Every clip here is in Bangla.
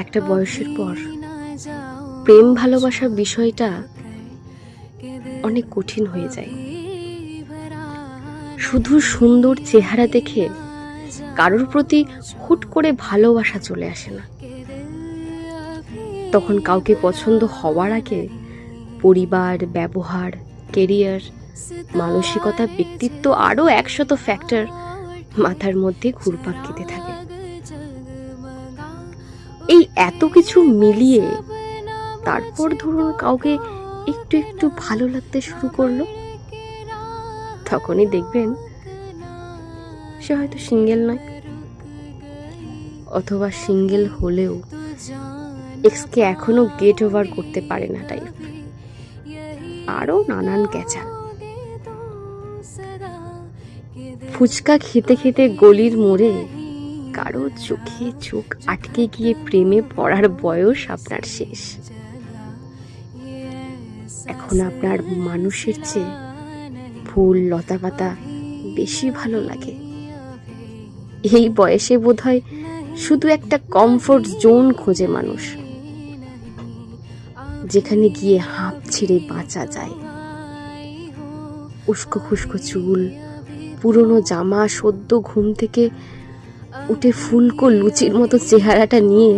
একটা বয়সের পর প্রেম ভালোবাসার বিষয়টা অনেক কঠিন হয়ে যায়। শুধু সুন্দর চেহারা দেখে কারোর প্রতি হুট করে ভালোবাসা চলে আসে না। তখন কাউকে পছন্দ হওয়ার আগে পরিবার, ব্যবহার, কেরিয়ার, মানসিকতা, ব্যক্তিত্ব আরো 100 ফ্যাক্টর মাথার মধ্যে ঘুরপাক খেতে থাকে। এই এত কিছু মিলিয়ে তারপর ধরুন কাউকে একটু একটু ভালো লাগতে শুরু করলো, তখনই দেখবেন সে হয়তো সিঙ্গেল নয়, অথবা সিঙ্গেল হলেও এক্সকে এখনো গেট ওভার করতে পারে না টাইপ। আরো নানান ক্যাচাল। ফুচকা খেতে খেতে গলির মোড়ে কারো চোখে চোখ আটকে গিয়ে প্রেমে পড়ার বয়স আপনার শেষ। এখন আপনার মানুষের চেয়ে ফুল, লতাপাতা বেশি ভালো লাগে। এই বয়সে বোধহয় শুধু একটা কমফোর্ট জোন খোঁজে মানুষ, যেখানে গিয়ে হাঁপ ছেড়ে বাঁচা যায়। উস্কো খুস্কো চুল, পুরনো জামা, সদ্য ঘুম থেকে উঠে ফুলকো লুচির মতো চেহারাটা নিয়ে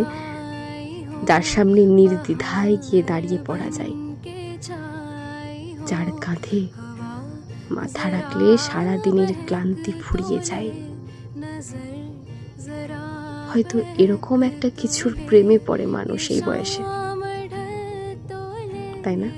যার সামনে নির্দ্বিধায় গিয়ে দাঁড়িয়ে পড়া যায়, যার কাঁধে মাথা রাখলে সারা দিনের ক্লান্তি ফুরিয়ে যায়। হয়তো এরকম একটা কিছুর প্রেমে পড়ে মানুষ এই বয়সে, তাই না?